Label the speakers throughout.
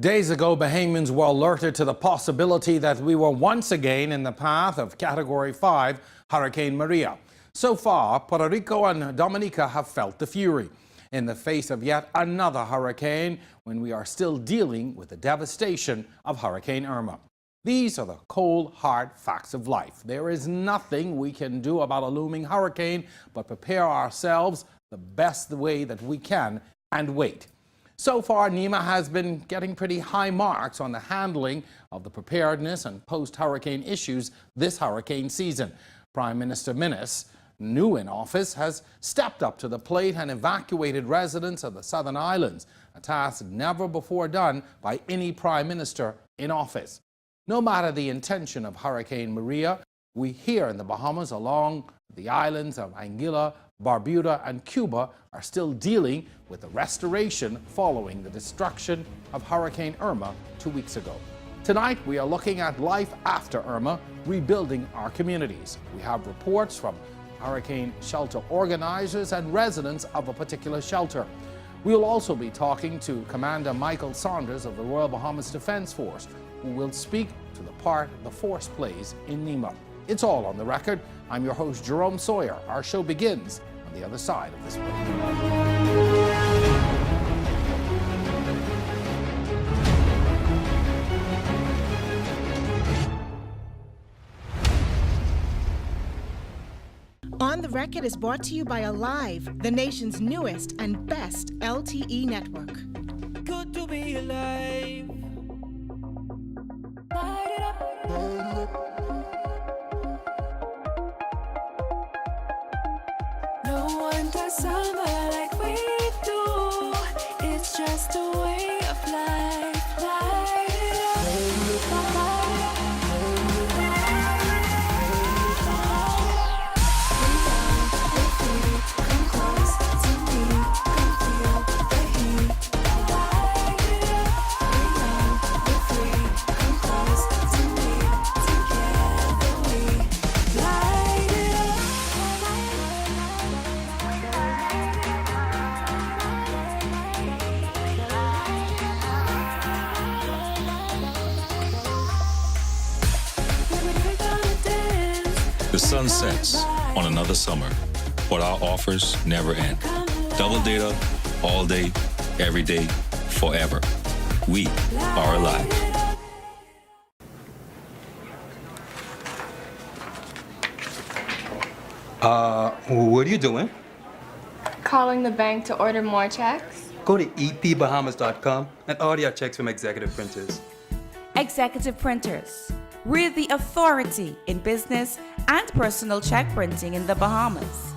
Speaker 1: Days ago, Bahamians were alerted to the possibility that we were once again in the path of Category 5 Hurricane Maria. So far, Puerto Rico and Dominica have felt the fury in the face of yet another hurricane when we are still dealing with the devastation of Hurricane Irma. These are the cold, hard facts of life. There is nothing we can do about a looming hurricane but prepare ourselves the best way that we can and wait. So far, NEMA has been getting pretty high marks on the handling of the preparedness and post-hurricane issues this hurricane season. Prime Minister Minnis, new in office, has stepped up to the plate and evacuated residents of the Southern Islands, a task never before done by any prime minister in office. No matter the intention of Hurricane Maria, we here in the Bahamas, along the islands of Anguilla, Barbuda and Cuba, are still dealing with the restoration following the destruction of Hurricane Irma 2 weeks ago. Tonight, we are looking at life after Irma, rebuilding our communities. We have reports from hurricane shelter organizers and residents of a particular shelter. We will also be talking to Commander Michael Saunders of the Royal Bahamas Defense Force, who will speak to the part the force plays in NEMA. It's all on the record. I'm your host, Jerome Sawyer. Our show begins on the other side of this break.
Speaker 2: On the Record is brought to you by Alive, the nation's newest and best LTE network.
Speaker 3: Good to be alive. Light it up. No one does summer like we do. It's just a way of life. Light it up. Come close to me. Come feel the heat. Light it up. We're free. Come close to me. Together we light it up.
Speaker 4: The sun sets on another summer, but our offers never end. Double data, all day, every day, forever. We are alive.
Speaker 5: What are you doing?
Speaker 6: Calling the bank to order more checks?
Speaker 5: Go to epbahamas.com and order your checks from Executive Printers.
Speaker 7: Executive Printers. We're the authority in business and personal check printing in the Bahamas.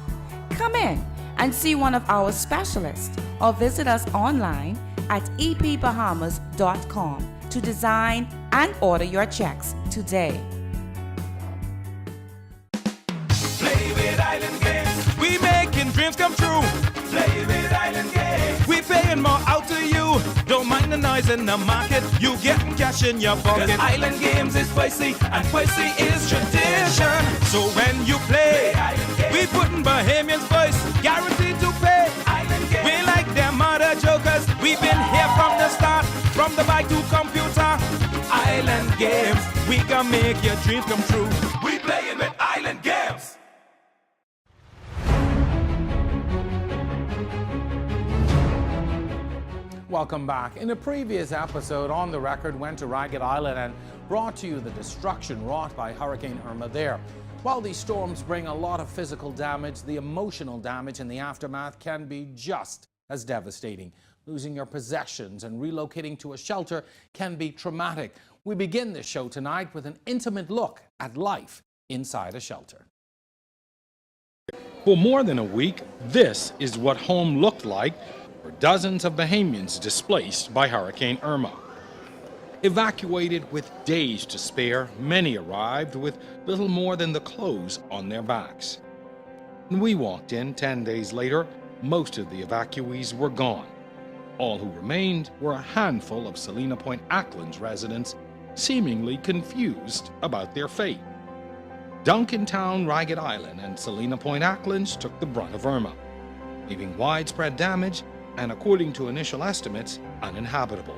Speaker 7: Come in and see one of our specialists or visit us online at epbahamas.com to design and order your checks today.
Speaker 3: Play with Island Games. We making dreams come true. Play with Island Games. We paying more out to you. Don't mind the noise in the market. You getting cash in your pocket. 'Cause Island Games is spicy and spicy is tradition. So when you play we putting Bahamians first. Guaranteed to pay. Island Games. We like them other jokers. We've been here from the start. From the bike to computer. Island Games. We can make your dreams come true. We playing with Island Games.
Speaker 1: Welcome back. In a previous episode, On the Record went to Ragged Island and brought to you the destruction wrought by Hurricane Irma there. While these storms bring a lot of physical damage, the emotional damage in the aftermath can be just as devastating. Losing your possessions and relocating to a shelter can be traumatic. We begin this show tonight with an intimate look at life inside a shelter.
Speaker 8: For more than a week, this is what home looked like for dozens of Bahamians displaced by Hurricane Irma. Evacuated with days to spare, many arrived with little more than the clothes on their backs. When we walked in 10 days later, most of the evacuees were gone. All who remained were a handful of Salina Point Ackland's residents, seemingly confused about their fate. Duncantown, Ragged Island, and Salina Point Acklands took the brunt of Irma, leaving widespread damage and, according to initial estimates, uninhabitable.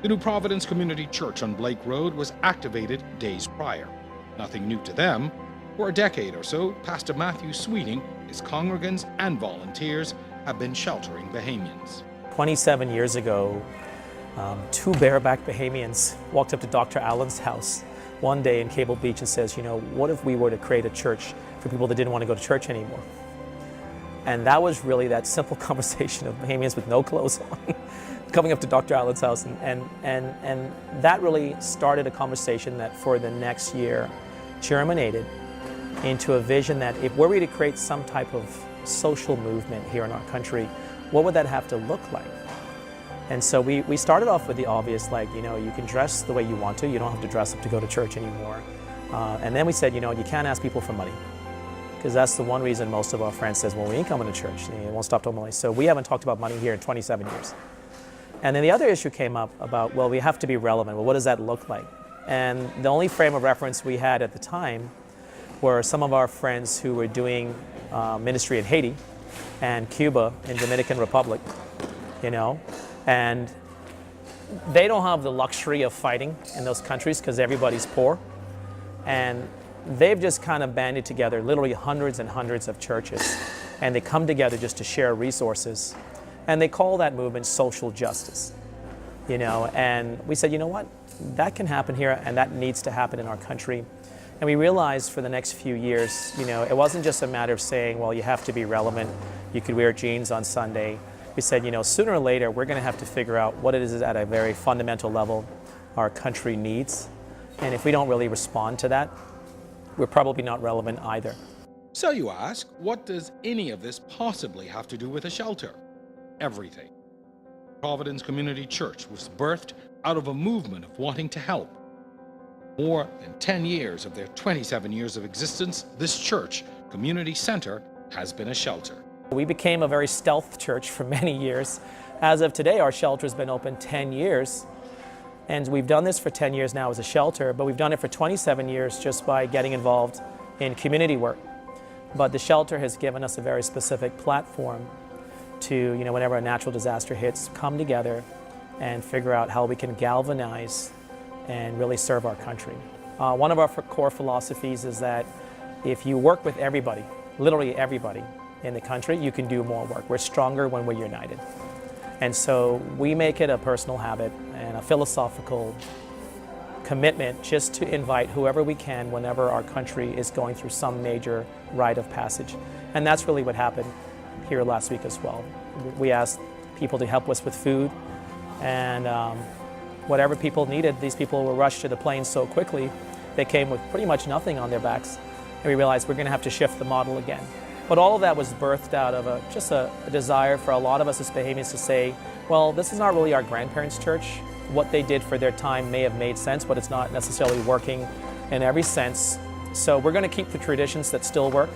Speaker 8: The New Providence Community Church on Blake Road was activated days prior. Nothing new to them. For a decade or so, Pastor Matthew Sweeting, his congregants and volunteers have been sheltering Bahamians.
Speaker 9: 27 years ago, two bareback Bahamians walked up to Dr. Allen's house one day in Cable Beach and says, what if we were to create a church for people that didn't want to go to church anymore? And that was really that simple conversation of Bahamians with no clothes on coming up to Dr. Allen's house. And that really started a conversation that for the next year germinated into a vision that if we're to create some type of social movement here in our country, what would that have to look like? And so we started off with the obvious, like, you can dress the way you want to. You don't have to dress up to go to church anymore. And then we said, you can't ask people for money. Because that's the one reason most of our friends says, well, we ain't coming to church. They won't stop talking about money. So we haven't talked about money here in 27 years. And then the other issue came up about, well, we have to be relevant. Well, what does that look like? And the only frame of reference we had at the time were some of our friends who were doing ministry in Haiti and Cuba and Dominican Republic, and they don't have the luxury of fighting in those countries because everybody's poor. And they've just kind of banded together literally hundreds and hundreds of churches, and they come together just to share resources. And they call that movement social justice, and we said, what? That can happen here, and that needs to happen in our country. And we realized for the next few years, it wasn't just a matter of saying, well, you have to be relevant, you could wear jeans on Sunday. We said, sooner or later, we're going to have to figure out what it is at a very fundamental level our country needs. And if we don't really respond to that, we're probably not relevant either.
Speaker 8: So you ask, what does any of this possibly have to do with a shelter? Everything. Providence Community Church was birthed out of a movement of wanting to help. More than 10 years of their 27 years of existence, this church, community center, has been a shelter.
Speaker 9: We became a very stealth church for many years. As of today, our shelter has been open 10 years. And we've done this for 10 years now as a shelter, but we've done it for 27 years just by getting involved in community work. But the shelter has given us a very specific platform to, whenever a natural disaster hits, come together and figure out how we can galvanize and really serve our country. One of our core philosophies is that if you work with everybody, literally everybody in the country, you can do more work. We're stronger when we're united. And so we make it a personal habit and a philosophical commitment just to invite whoever we can whenever our country is going through some major rite of passage. And that's really what happened here last week as well. We asked people to help us with food, and whatever people needed, these people were rushed to the plains so quickly, they came with pretty much nothing on their backs. And we realized we're going to have to shift the model again. But all of that was birthed out of just a desire for a lot of us as Bahamians to say, well, this is not really our grandparents' church. What they did for their time may have made sense, but it's not necessarily working in every sense. So we're going to keep the traditions that still work.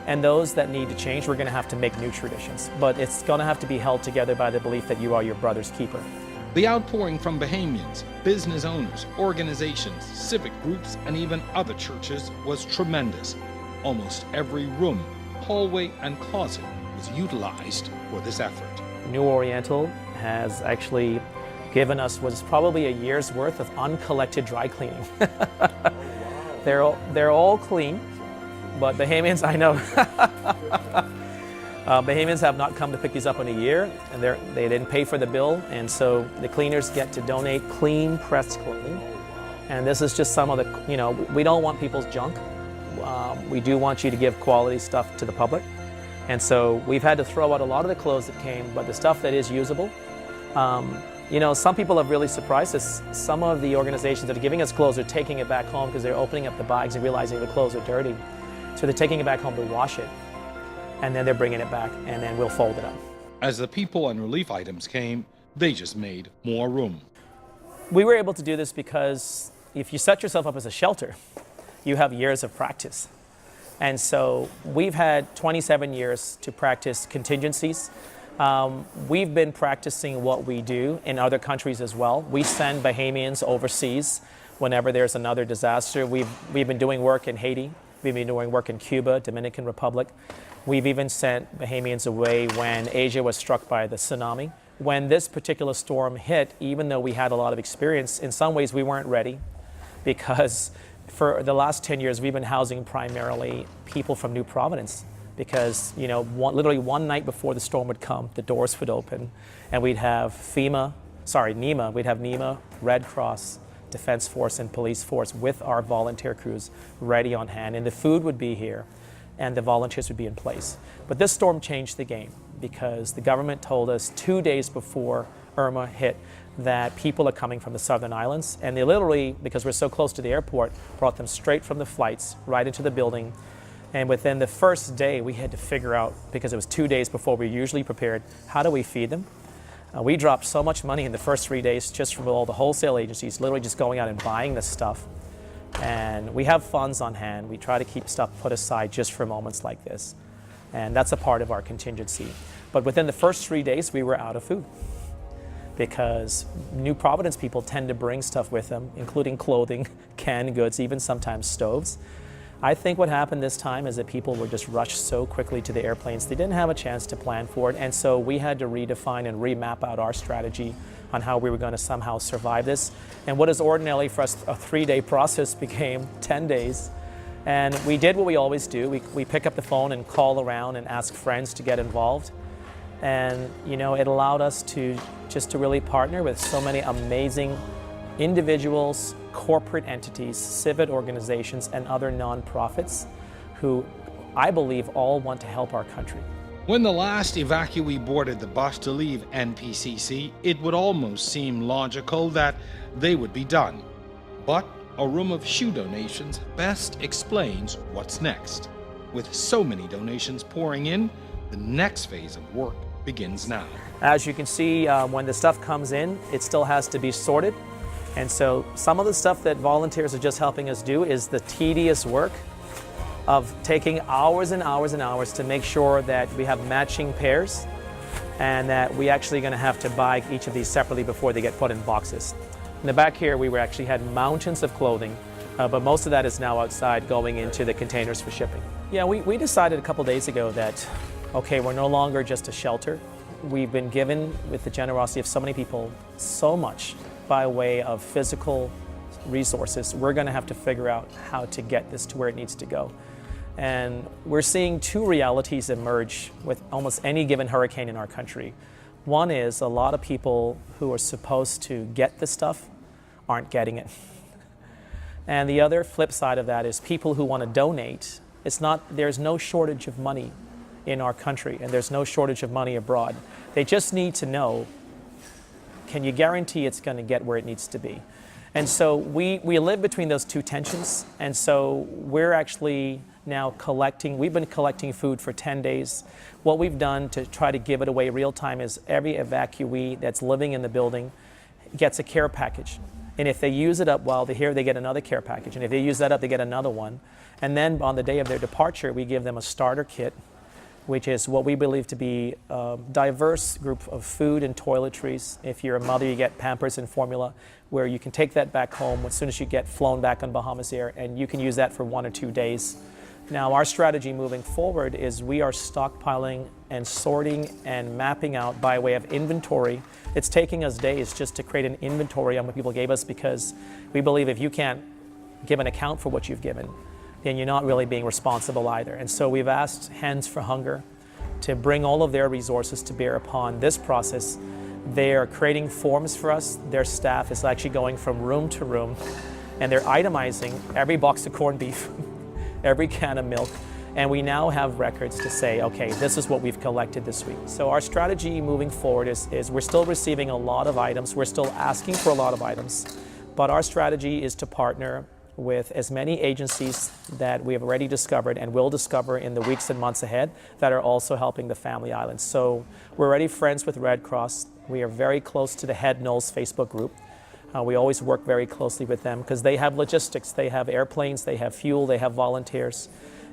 Speaker 9: And those that need to change, we're going to have to make new traditions. But it's going to have to be held together by the belief that you are your brother's keeper.
Speaker 8: The outpouring from Bahamians, business owners, organizations, civic groups, and even other churches was tremendous. Almost every room, hallway, and closet was utilized for this effort.
Speaker 9: New Oriental has actually given us what is probably a year's worth of uncollected dry cleaning. They're all clean, but Bahamians, I know, Bahamians have not come to pick these up in a year, and they didn't pay for the bill, and so the cleaners get to donate clean, pressed clothing. And this is just some of the, we don't want people's junk. We do want you to give quality stuff to the public. And so we've had to throw out a lot of the clothes that came, but the stuff that is usable, some people have really surprised us. Some of the organizations that are giving us clothes are taking it back home because they're opening up the bags and realizing the clothes are dirty. So they're taking it back home to wash it, and then they're bringing it back, and then we'll fold it up.
Speaker 8: As the people and relief items came, they just made more room.
Speaker 9: We were able to do this because if you set yourself up as a shelter, you have years of practice. And so we've had 27 years to practice contingencies. We've been practicing what we do in other countries as well. We send Bahamians overseas whenever there's another disaster. We've been doing work in Haiti. We've been doing work in Cuba, Dominican Republic. We've even sent Bahamians away when Asia was struck by the tsunami. when this particular storm hit, even though we had a lot of experience, in some ways we weren't ready, because for the last 10 years we've been housing primarily people from New Providence, because literally one night before the storm would come, the doors would open and we'd have NEMA, we'd have NEMA, Red Cross, Defense Force and Police Force with our volunteer crews ready on hand, and the food would be here and the volunteers would be in place. But this storm changed the game, because the government told us 2 days before Irma hit that people are coming from the southern islands, and they literally, because we're so close to the airport, brought them straight from the flights right into the building. And within the first day we had to figure out, because it was 2 days before we usually prepared, how do we feed them? We dropped so much money in the first 3 days just from all the wholesale agencies, literally just going out and buying this stuff. And we have funds on hand. We try to keep stuff put aside just for moments like this. And that's a part of our contingency. But within the first 3 days, we were out of food, because New Providence people tend to bring stuff with them, including clothing, canned goods, even sometimes stoves. I think what happened this time is that people were just rushed so quickly to the airplanes, they didn't have a chance to plan for it, and so we had to redefine and remap out our strategy on how we were going to somehow survive this. And what is ordinarily for us a 3-day process became 10 days. And we did what we always do. We pick up the phone and call around and ask friends to get involved. And it allowed us to really partner with so many amazing individuals, corporate entities, civic organizations, and other nonprofits who I believe all want to help our country.
Speaker 8: When the last evacuee boarded the bus to leave NPCC, it would almost seem logical that they would be done. But a room of shoe donations best explains what's next. With so many donations pouring in, the next phase of work begins now.
Speaker 9: As you can see, when the stuff comes in, it still has to be sorted. And so some of the stuff that volunteers are just helping us do is the tedious work of taking hours and hours and hours to make sure that we have matching pairs, and that we actually going to have to buy each of these separately before they get put in boxes. In the back here, we actually had mountains of clothing, but most of that is now outside going into the containers for shipping. Yeah, we decided a couple days ago that, okay, we're no longer just a shelter. We've been given, with the generosity of so many people, so much by way of physical resources. We're going to have to figure out how to get this to where it needs to go. And we're seeing two realities emerge with almost any given hurricane in our country. One is a lot of people who are supposed to get this stuff aren't getting it. And the other flip side of that is people who want to donate. There's no shortage of money in our country, and there's no shortage of money abroad. They just need to know, can you guarantee it's going to get where it needs to be? And so we live between those two tensions, and so we're actually now we've been collecting food for 10 days. What we've done to try to give it away real time is every evacuee that's living in the building gets a care package. And if they use it up while they're here, they get another care package. And if they use that up, they get another one. And then on the day of their departure, we give them a starter kit, which is what we believe to be a diverse group of food and toiletries. If you're a mother, you get Pampers and formula, where you can take that back home as soon as you get flown back on Bahamas Air, and you can use that for 1 or 2 days. Now, our strategy moving forward is we are stockpiling and sorting and mapping out by way of inventory. It's taking us days just to create an inventory on what people gave us, because we believe if you can't give an account for what you've given, then you're not really being responsible either. And so we've asked Hands for Hunger to bring all of their resources to bear upon this process. They are creating forms for us. Their staff is actually going from room to room, and they're itemizing every box of corned beef, every can of milk, and we now have records to say, okay, this is what we've collected this week. So our strategy moving forward is we're still receiving a lot of items, we're still asking for a lot of items, but our strategy is to partner with as many agencies that we have already discovered and will discover in the weeks and months ahead that are also helping the Family Islands. So we're already friends with Red Cross. We are very close to the Head Knowles Facebook group. We always work very closely with them because they have logistics, they have airplanes, they have fuel, they have volunteers.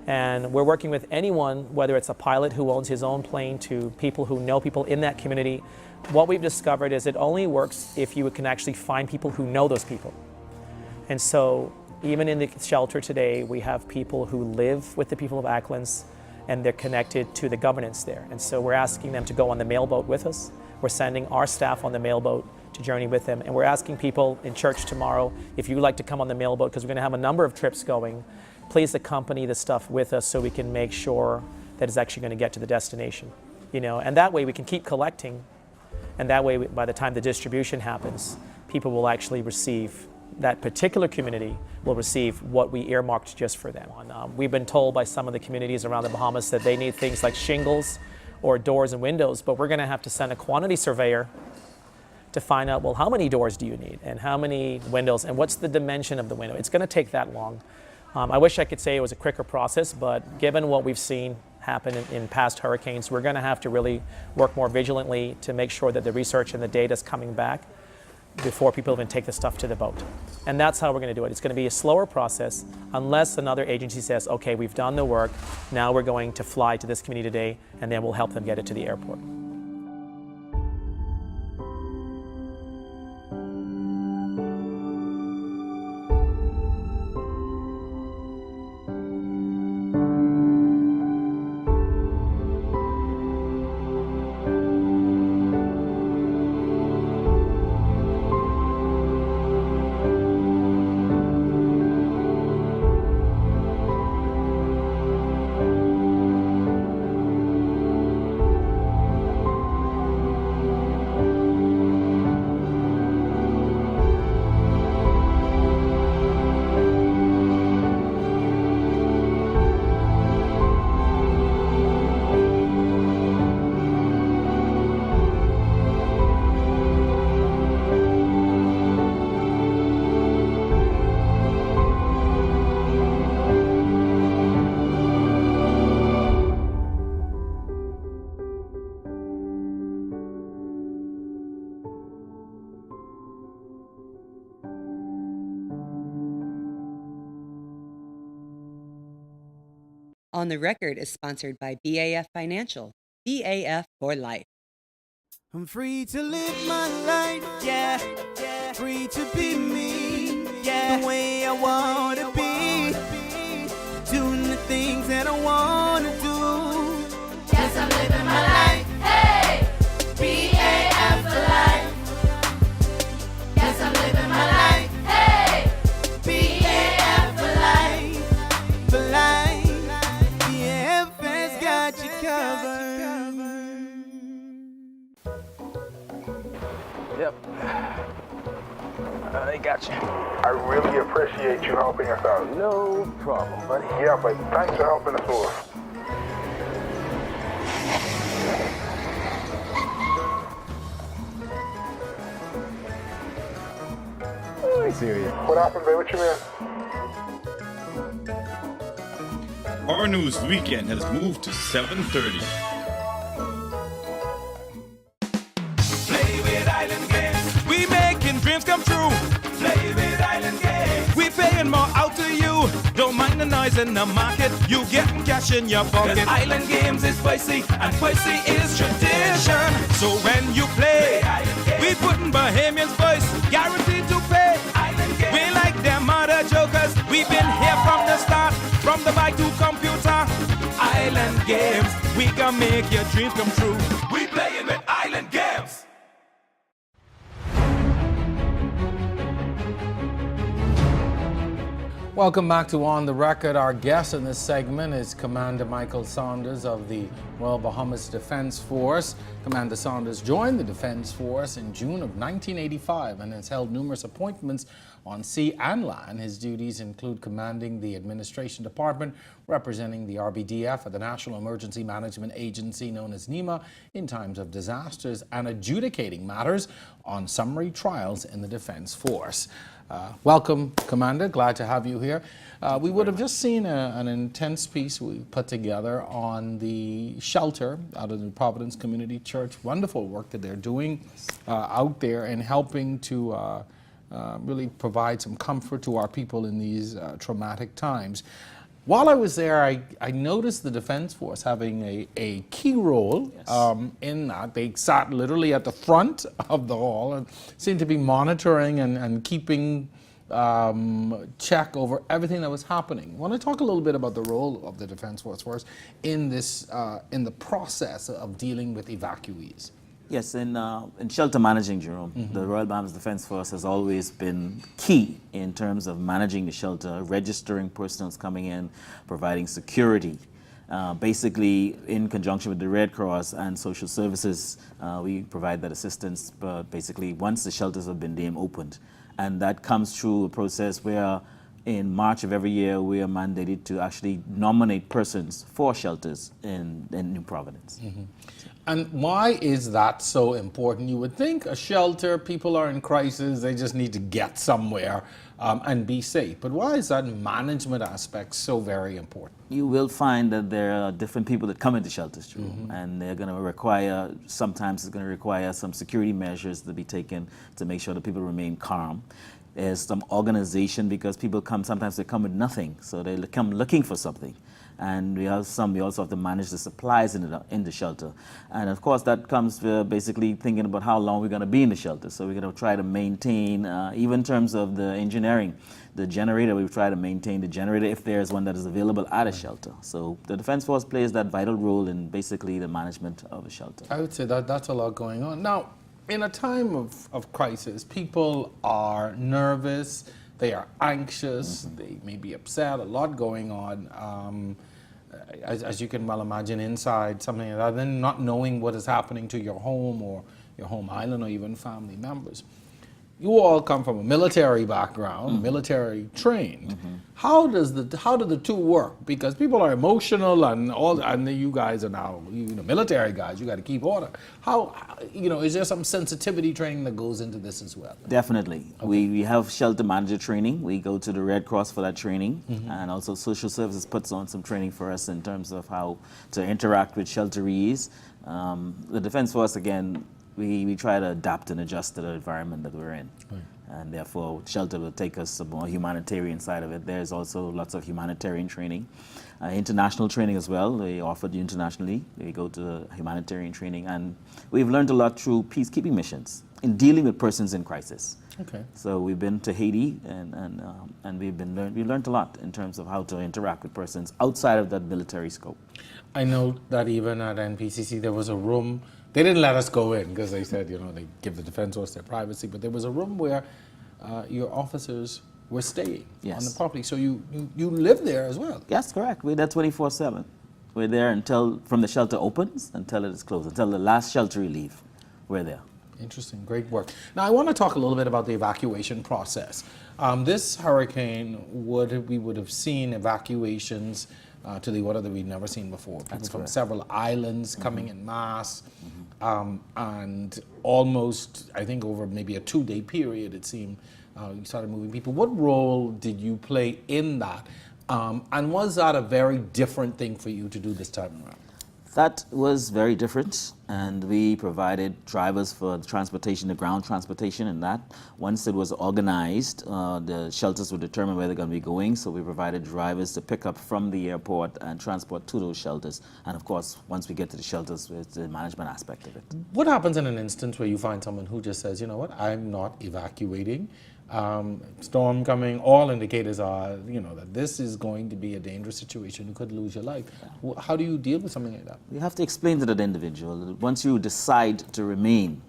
Speaker 9: And we're working with anyone, whether it's a pilot who owns his own plane to people who know people in that community. What we've discovered is it only works if you can actually find people who know those people. And so even in the shelter today, we have people who live with the people of Acklands, and they're connected to the governance there. And so we're asking them to go on the mailboat with us. We're sending our staff on the mailboat to journey with them. And we're asking people in church tomorrow, if you'd like to come on the mailboat, because we're going to have a number of trips going, please accompany the stuff with us so we can make sure that it's actually going to get to the destination. You know, and that way we can keep collecting, and that way by the time the distribution happens, people will actually receive, that particular community will receive what we earmarked just for them. We've been told by some of the communities around the Bahamas that they need things like shingles or doors and windows, but we're going to have to send a quantity surveyor to find out, well, how many doors do you need and how many windows and what's the dimension of the window? It's going to take that long. I wish I could say it was a quicker process, but given what we've seen happen in past hurricanes, we're going to have to really work more vigilantly to make sure that the research and the data is coming back before people even take the stuff to the boat. And that's how we're going to do it. It's going to be a slower process unless another agency says, okay, we've done the work, now we're going to fly to this community today, and then we'll help them get it to the airport.
Speaker 10: On the Record is sponsored by BAF Financial. BAF for life.
Speaker 3: I'm free to live my life, yeah. Free to be me, yeah. The way I want to be. Doing the things that I want to do. Yes, I'm living my life. Hey! BAF for life. Yes, I'm living my life. Hey! BAF for life. For life. BAF has got you covered.
Speaker 11: Yep. I got you.
Speaker 12: I really appreciate you helping us out.
Speaker 11: No problem, buddy.
Speaker 12: Yeah, but thanks for helping us all.
Speaker 11: Oh, I see you.
Speaker 12: What happened, babe? What you mean?
Speaker 13: Our news weekend has moved to 7:30.
Speaker 3: Play with Island Games. We making dreams come true. Play with Island Games. We paying more out to you. Don't mind the noise in the market. You getting cash in your pocket. 'Cause Island Games is spicy and spicy is tradition. So when you play, we putting Bahamians first. Guaranteed to pay. Island Games. We like them other jokers. We've been here from the start. From the bike to computer. Island Games. We can make your dreams come true. We playing with Island Games.
Speaker 1: Welcome back to On the Record. Our guest in this segment is Commander Michael Saunders of the Royal Bahamas Defense Force. Commander Saunders joined the Defense Force in June of 1985 and has held numerous appointments on sea and land. His duties include commanding the Administration Department, representing the RBDF at the National Emergency Management Agency known as NEMA in times of disasters, and adjudicating matters on summary trials in the Defense Force. Welcome, Commander. Glad to have you here. We would have just seen an intense piece we put together on the shelter out of the Providence Community Church. Wonderful work that they're doing out there and helping to really provide some comfort to our people in these traumatic times. While I was there, I noticed the Defense Force having a key role in that. They sat literally at the front of the hall and seemed to be monitoring and keeping check over everything that was happening. I want to talk a little bit about the role of the Defense Force in this, in the process of dealing with evacuees.
Speaker 14: Yes, in shelter managing, Jerome, the Royal Bahamas Defence Force has always been key in terms of managing the shelter, registering persons coming in, providing security. Basically, in conjunction with the Red Cross and social services, we provide that assistance, but basically once the shelters have been deemed opened. And that comes through a process where in March of every year, we are mandated to actually nominate persons for shelters in New Providence.
Speaker 1: And why is that so important? You would think a shelter, people are in crisis, they just need to get somewhere and be safe. But why is that management aspect so very important?
Speaker 14: You will find that there are different people that come into shelters, Drew, and they're going to require, sometimes it's going to require some security measures to be taken to make sure that people remain calm. There's some organization because people come, sometimes they come with nothing, so they come looking for something. And we also have to manage the supplies in the shelter. And of course that comes basically thinking about how long we're going to be in the shelter. So we're going to try to maintain, even in terms of the engineering, the generator, we try to maintain the generator if there is one that is available at a shelter. So the Defence Force plays that vital role in basically the management of a shelter.
Speaker 1: I would say that that's a lot going on. Now, in a time of crisis, people are nervous, they are anxious, they may be upset, a lot going on. As you can well imagine, inside something like that, then not knowing what is happening to your home or your home island or even family members. You all come from a military background, military trained. How do the two work? Because people are emotional and you guys are now military guys. You got to keep order. How is there some sensitivity training that goes into this as well?
Speaker 14: Definitely. Okay. We have shelter manager training. We go to the Red Cross for that training, and also social services puts on some training for us in terms of how to interact with shelterees. The Defence Force, again, we try to adapt and adjust to the environment that we're in. Right. And therefore, shelter will take us a more humanitarian side of it. There's also lots of humanitarian training. International training as well. They offered internationally. We go to humanitarian training. And we've learned a lot through peacekeeping missions in dealing with persons in crisis.
Speaker 1: Okay.
Speaker 14: So we've been to Haiti and we learned a lot in terms of how to interact with persons outside of that military scope.
Speaker 1: I know that even at NPCC there was a room. They didn't let us go in because they said, they give the Defence Force their privacy, but there was a room where your officers were staying on the property. So you live there as well?
Speaker 14: Yes, correct. We're there 24/7. We're there from the shelter opens until it is closed, until the last shelter we leave. We're there.
Speaker 1: Interesting, great work. Now I want to talk a little bit about the evacuation process. This hurricane, we would have seen evacuations to the water that we'd never seen before. People from several islands coming in mass, and almost, I think over maybe a 2-day period, it seemed, you started moving people. What role did you play in that? And was that a very different thing for you to do this time around?
Speaker 14: That was very different, and we provided drivers for the transportation, the ground transportation, and that. Once it was organized, the shelters would determine where they're going to be going, so we provided drivers to pick up from the airport and transport to those shelters. And of course, once we get to the shelters, it's the management aspect of it.
Speaker 1: What happens in an instance where you find someone who just says, you know what, I'm not evacuating? Storm coming, all indicators are, that this is going to be a dangerous situation. You could lose your life. How do you deal with something like that?
Speaker 14: You have to explain to that individual that once you decide to remain,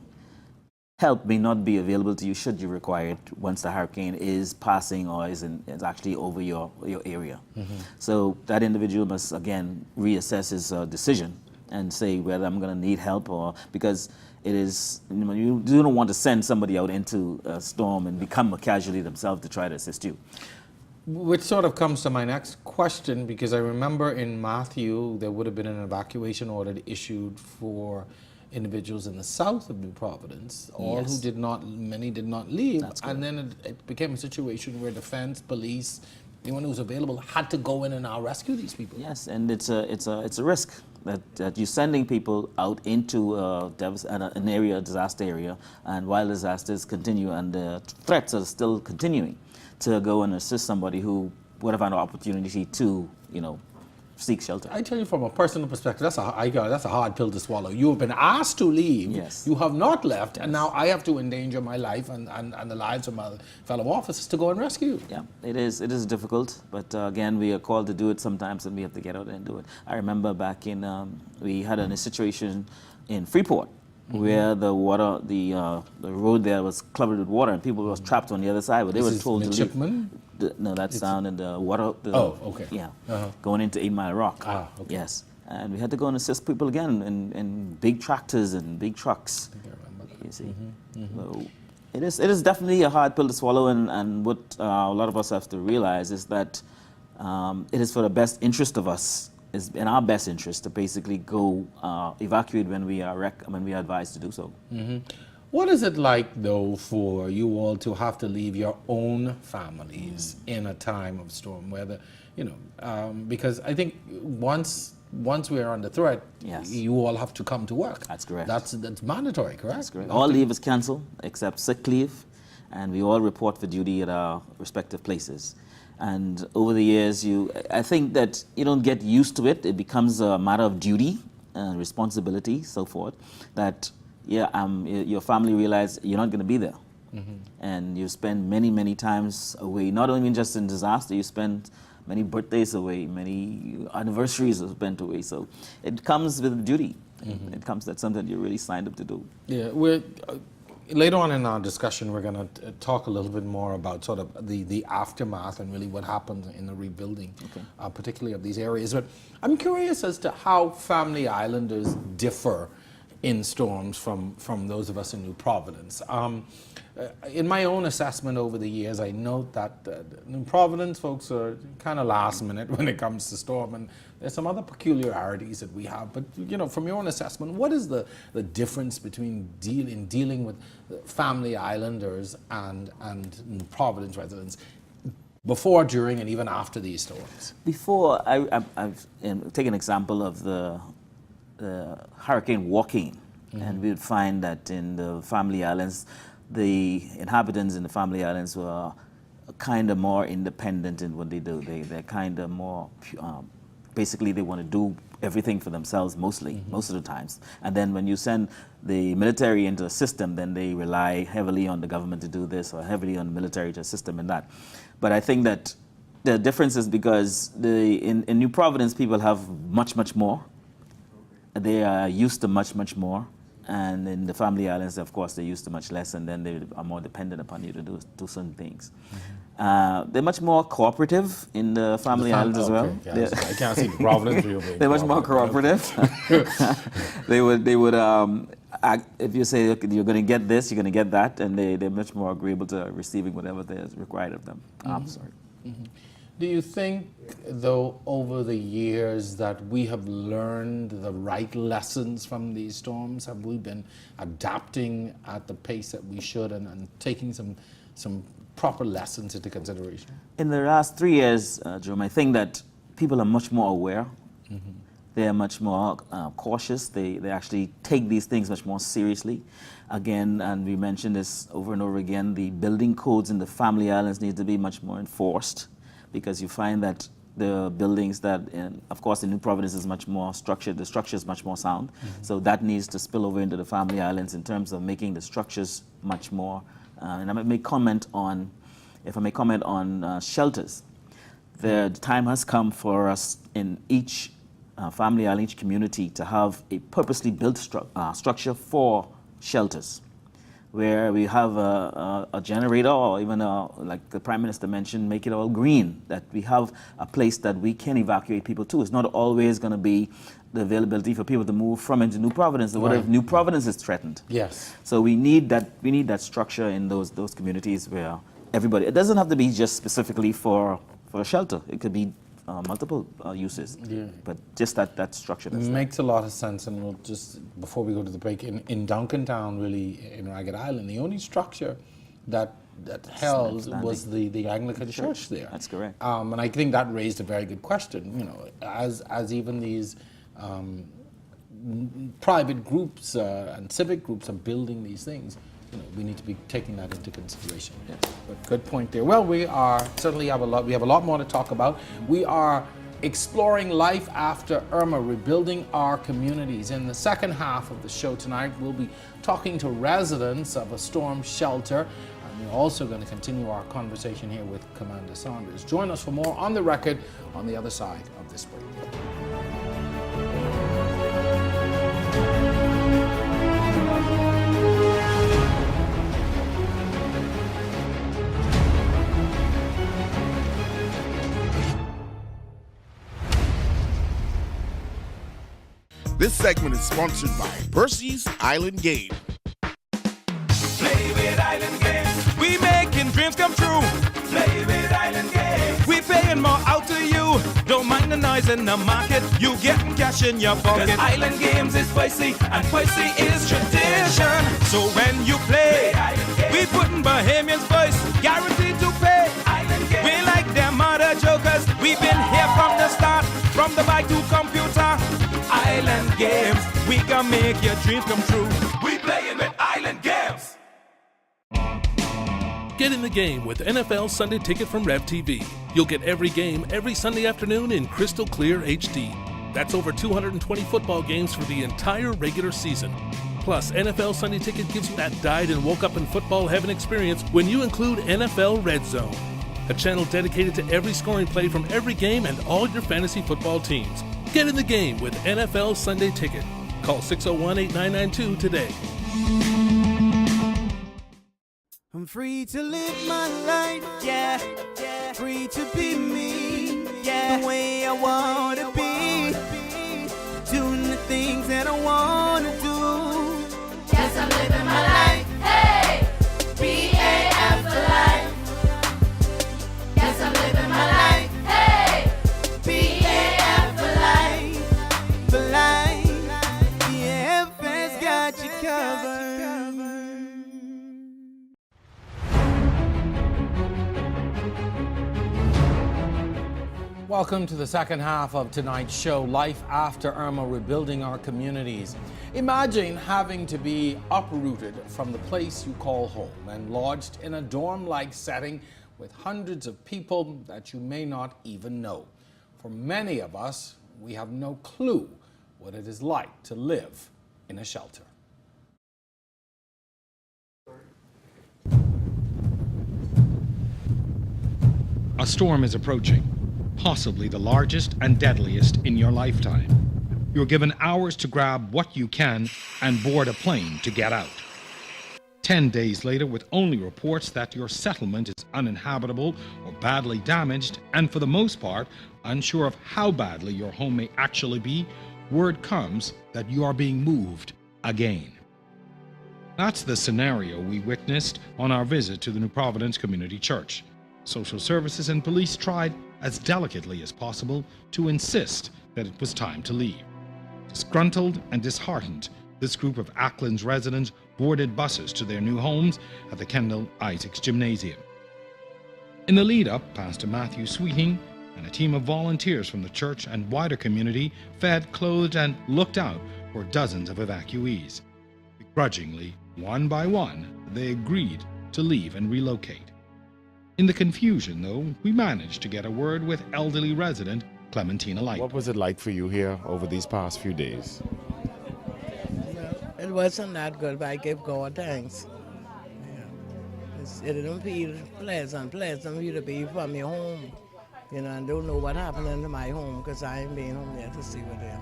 Speaker 14: help may not be available to you should you require it once the hurricane is passing or is actually over your area. So that individual must, again, reassess his decision and say whether I'm going to need help or because it is, you don't want to send somebody out into a storm and become a casualty themselves to try to assist you.
Speaker 1: Which sort of comes to my next question, because I remember in Matthew there would have been an evacuation order issued for individuals in the south of New Providence, many did not leave, and then it became a situation where defense, police, anyone who was available had to go in and now rescue these people.
Speaker 14: Yes, and it's a risk that you're sending people out into an area, a disaster area, and while disasters continue and the threats are still continuing, to go and assist somebody who would have had an opportunity to, seek shelter.
Speaker 1: I tell you from a personal perspective, that's a hard pill to swallow. You have been asked to leave, you have not left, and now I have to endanger my life and the lives of my fellow officers to go and rescue you.
Speaker 14: Yeah, it is difficult, but again, we are called to do it sometimes and we have to get out and do it. I remember back in, we had a situation in Freeport where the water, the road there was covered with water, and people was trapped on the other side. But they were told to leave. No, that's down in the water.
Speaker 1: Okay.
Speaker 14: Yeah, going into 8 Mile Rock.
Speaker 1: Ah, okay.
Speaker 14: Yes, and we had to go and assist people again in big tractors and big trucks. You see, so it is definitely a hard pill to swallow, and what a lot of us have to realize is that it is for the best interest of us. It's in our best interest to basically go evacuate when we are advised to do so.
Speaker 1: What is it like, though, for you all to have to leave your own families in a time of storm weather? Because I think once we are under threat, you all have to come to work.
Speaker 14: That's correct.
Speaker 1: That's mandatory, correct?
Speaker 14: That's correct. All leave is cancelled except sick leave, and we all report for duty at our respective places. And over the years, I think that you don't get used to it. It becomes a matter of duty and responsibility, so forth, that your family realize you're not going to be there. And you spend many, many times away, not only just in disaster, you spend many birthdays away, many anniversaries are spent away. So it comes with duty. It comes, that's something you're really signed up to do.
Speaker 1: Yeah, later on in our discussion, we're going to talk a little bit more about sort of the aftermath and really what happened in the rebuilding, particularly of these areas. But I'm curious as to how Family Islanders differ in storms from those of us in New Providence. In my own assessment over the years, I note that New Providence folks are kind of last minute when it comes to storm, and there's some other peculiarities that we have. But from your own assessment, what is the difference between dealing with Family Islanders and New Providence residents before, during, and even after these storms?
Speaker 14: Before, I've take an example of the Hurricane Joaquin, and we would find that in the Family Islands, the inhabitants in the Family Islands were kind of more independent in what they do. They're kind of more, basically they want to do everything for themselves most of the times. And then when you send the military into a system, then they rely heavily on the government to do this or heavily on the military to assist them in that. But I think that the difference is because in New Providence, people have much, much more. They are used to much, much more. And in the Family Islands, of course, they're used to much less, and then they are more dependent upon you to do certain things. They're much more cooperative in the Family Islands as well.
Speaker 1: Yeah, I can't see the Providence real big.
Speaker 14: They're much more cooperative. They would if you say, okay, you're going to get this, you're going to get that, and they're much more agreeable to receiving whatever is required of them. I'm sorry.
Speaker 1: Do you think, though, over the years that we have learned the right lessons from these storms? Have we been adapting at the pace that we should and taking some proper lessons into consideration?
Speaker 14: In the last 3 years, Jerome, I think that people are much more aware. They are much more cautious. They actually take these things much more seriously. Again, and we mentioned this over and over again, the building codes in the Family Islands need to be much more enforced, because you find that the buildings that, of course, in New Providence is much more structured, the structure is much more sound. So that needs to spill over into the Family Islands in terms of making the structures much more. And if I may comment on shelters, the time has come for us in each Family Island, each community, to have a purposely built structure for shelters, where we have a generator, or even like the Prime Minister mentioned, make it all green, that we have a place that we can evacuate people to. It's not always going to be the availability for people to move from into New Providence. What if New Providence is threatened?
Speaker 1: Yes.
Speaker 14: So we need that structure in those communities where everybody, it doesn't have to be just specifically for a shelter. It could be multiple uses, but just that structure.
Speaker 1: Makes a lot of sense. And we'll just, before we go to the break, in Duncantown, really, in Ragged Island, the only structure that held was the Anglican Church there.
Speaker 14: That's correct.
Speaker 1: And I think that raised a very good question. As even these private groups and civic groups are building these things, we need to be taking that into consideration.
Speaker 14: Yes.
Speaker 1: But good point there. Well, we certainly have a lot more to talk about. We are exploring life after Irma, rebuilding our communities. In the second half of the show tonight, we'll be talking to residents of a storm shelter. And we're also going to continue our conversation here with Commander Saunders. Join us for more On the Record on the other side of this break.
Speaker 15: This segment is sponsored by Percy's Island Game.
Speaker 3: Play with Island Games. We making dreams come true. Play with Island Games. We paying more out to you. Don't mind the noise in the market. You getting cash in your pocket. 'Cause Island Games is spicy and spicy is tradition. So when you play, we putting Bahamians first. Guaranteed to pay. Island Games. We like them other jokers. We've been here from the start. From the bike to computer. Island Games. We can make your dreams come true. We playing with Island Games.
Speaker 16: Get in the game with NFL Sunday Ticket from Rev TV. You'll get every game every Sunday afternoon in crystal clear HD. That's over 220 football games for the entire regular season. Plus, NFL Sunday Ticket gives you that died and woke up in football heaven experience when you include NFL Red Zone, a channel dedicated to every scoring play from every game and all your fantasy football teams. Get in the game with NFL Sunday Ticket. Call 601-8992 today.
Speaker 17: I'm free to live my life, yeah, free to be me, yeah, the way I want to be, doing the things that I want to do.
Speaker 18: Yes, I'm living my life, hey, BAF for life. Yes, I'm living my life, hey, BAF for life.
Speaker 17: For life, BAF has got you covered.
Speaker 1: Welcome to the second half of tonight's show, Life After Irma, Rebuilding Our Communities. Imagine having to be uprooted from the place you call home and lodged in a dorm-like setting with hundreds of people that you may not even know. For many of us, we have no clue what it is like to live in a shelter.
Speaker 8: A storm is approaching, possibly the largest and deadliest in your lifetime. You're given hours to grab what you can and board a plane to get out. 10 days later, with only reports that your settlement is uninhabitable or badly damaged, and for the most part, unsure of how badly your home may actually be, word comes that you are being moved again. That's the scenario we witnessed on our visit to the New Providence Community Church. Social services and police tried as delicately as possible to insist that it was time to leave. Disgruntled and disheartened, this group of Ackland's residents boarded buses to their new homes at the Kendall Isaacs Gymnasium. In the lead-up, Pastor Matthew Sweeting and a team of volunteers from the church and wider community fed, clothed, and looked out for dozens of evacuees. Begrudgingly, one by one, they agreed to leave and relocate. In the confusion, though, we managed to get a word with elderly resident Clementina Light.
Speaker 19: What was it like for you here over these past few days?
Speaker 20: It wasn't that good, but I give God thanks. Yeah. It didn't feel pleasant for you to be from your home, and don't know what happened to my home because I ain't been home there to see what they are.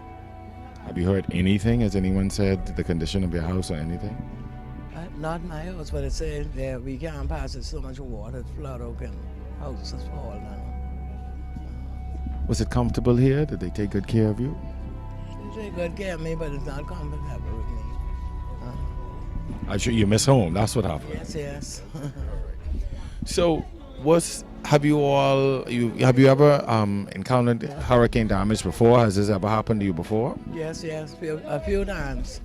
Speaker 19: Have you heard anything? Has anyone said the condition of your house or anything?
Speaker 20: Not my house, but it said that we can't pass it so much water, it's flood open, houses fall down.
Speaker 19: Was it comfortable here? Did they take good care of you?
Speaker 20: They take good care of me, but it's not comfortable with me.
Speaker 19: I'm sure you miss home. That's what happened.
Speaker 20: Yes.
Speaker 19: So, have you ever encountered hurricane damage before? Has this ever happened to you before?
Speaker 20: Yes, a few times.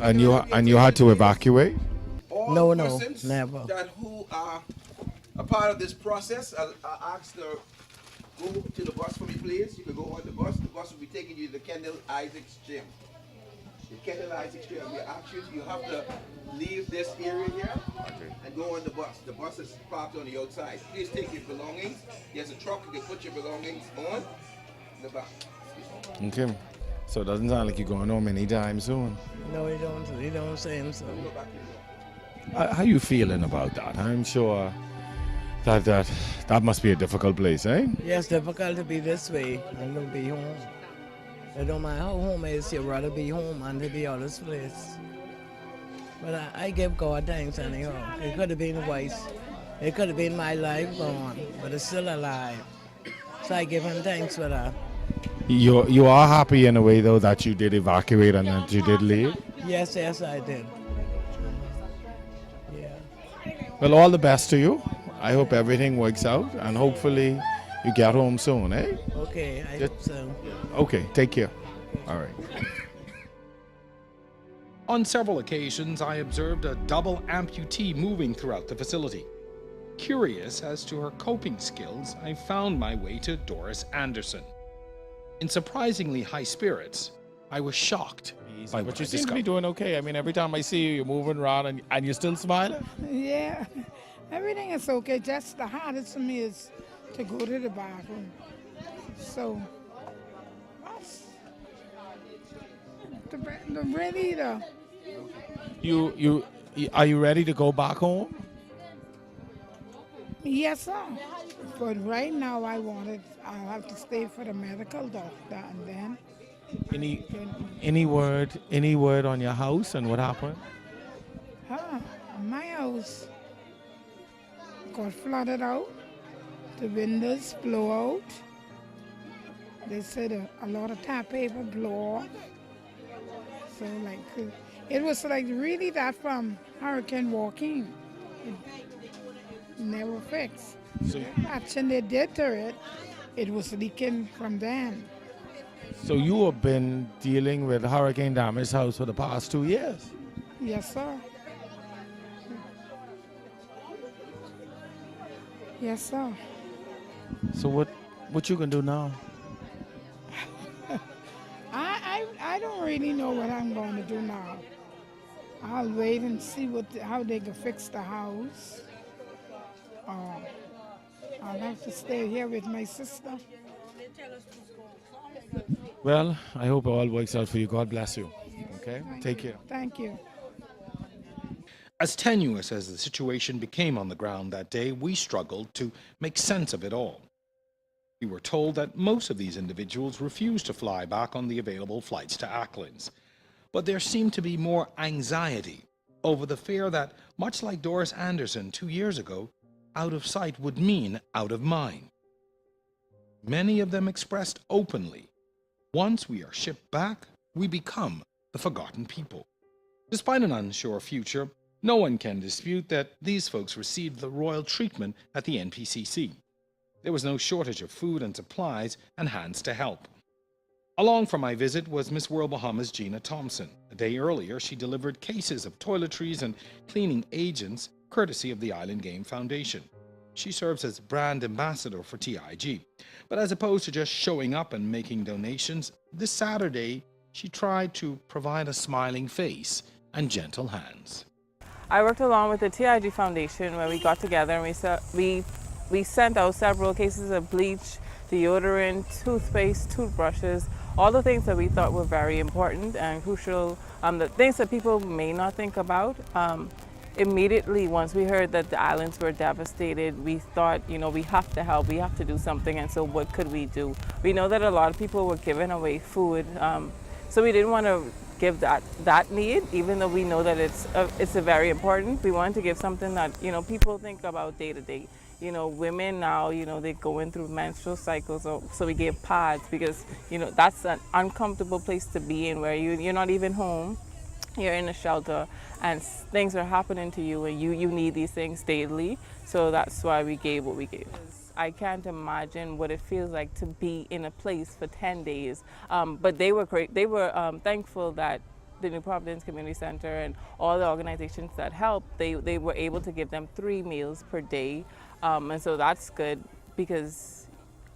Speaker 19: And you had to evacuate?
Speaker 20: No, never.
Speaker 21: Who are a part of this process, I asked to go to the bus for me, please. You can go on the bus. The bus will be taking you to the Kendall Isaacs Gym. The Kendall Isaacs Gym. We ask you have to leave this area here and go on the bus. The bus is parked on the outside. Please take your belongings. There's a truck you can put your belongings on in the back.
Speaker 19: Okay. So it doesn't sound like you're going home anytime soon.
Speaker 20: No, he don't say so.
Speaker 19: How you feeling about that? I'm sure that must be a difficult place, eh?
Speaker 20: Yes, difficult to be this way and to be home. I don't mind how home is, you'd rather be home and to be out of this place. But I give God thanks anyhow. It could have been worse. It could have been my life gone, but it's still alive. So I give him thanks for that.
Speaker 19: You are happy in a way though that you did evacuate and that you did leave?
Speaker 20: Yes, I did.
Speaker 19: Well, all the best to you. I hope everything works out and hopefully you get home soon, eh?
Speaker 20: Okay, I hope so.
Speaker 19: Okay, take care. All right.
Speaker 8: On several occasions, I observed a double amputee moving throughout the facility. Curious as to her coping skills, I found my way to Doris Anderson. In surprisingly high spirits, I was shocked by
Speaker 19: But
Speaker 8: what
Speaker 19: you
Speaker 8: I
Speaker 19: seem to be
Speaker 8: discovered.
Speaker 19: doing okay. I mean, every time I see you, you're moving around and you're still smiling.
Speaker 2: Yeah, everything is okay. Just the hardest for me is to go to the bathroom. So, that's really the.
Speaker 19: Are you ready to go back home?
Speaker 2: Yes, sir. But right now, I'll have to stay for the medical doctor and then.
Speaker 19: Any word on your house and what happened?
Speaker 2: My house got flooded out. The windows blew out. They said a lot of tap paper blew off. So it was really that from Hurricane Joaquin. It never fixed.
Speaker 19: So,
Speaker 2: Action they did to it was leaking from then.
Speaker 19: so you have been dealing with hurricane damaged house for the past 2 years?
Speaker 2: Yes, sir. Yes, sir.
Speaker 19: So what you can do now?
Speaker 2: I don't really know what I'm going to do now. I'll wait and see how they can fix the house. I'll have to stay here with my sister.
Speaker 19: Well, I hope it all works out for you. God bless you. Okay? Take care.
Speaker 2: Thank you.
Speaker 8: As tenuous as the situation became on the ground that day, we struggled to make sense of it all. We were told that most of these individuals refused to fly back on the available flights to Acklands. But there seemed to be more anxiety over the fear that, much like Doris Anderson 2 years ago, out of sight would mean out of mind. Many of them expressed openly, once we are shipped back, we become the forgotten people. Despite an unsure future, no one can dispute that these folks received the royal treatment at the NPCC. There was no shortage of food and supplies and hands to help. Along for my visit was Miss World Bahamas Gina Thompson. A day earlier, she delivered cases of toiletries and cleaning agents courtesy of the Island Game Foundation. She serves as brand ambassador for TIG. But as opposed to just showing up and making donations, this Saturday she tried to provide a smiling face and gentle hands.
Speaker 22: I worked along with the TIG Foundation where we got together and we sent out several cases of bleach, deodorant, toothpaste, toothbrushes, all the things that we thought were very important and crucial, the things that people may not think about. Immediately, once we heard that the islands were devastated, we thought, we have to help, we have to do something, and so what could we do? We know that a lot of people were giving away food, so we didn't want to give that need, even though we know that it's a very important. We wanted to give something that, people think about day to day. Women now, they're going through menstrual cycles, so we gave pads because, that's an uncomfortable place to be in where you're not even home. You're in a shelter and things are happening to you and you need these things daily. So that's why we gave what we gave. I can't imagine what it feels like to be in a place for 10 days. But they were great. They were thankful that the New Providence Community Center and all the organizations that helped, they were able to give them 3 meals per day. And so that's good because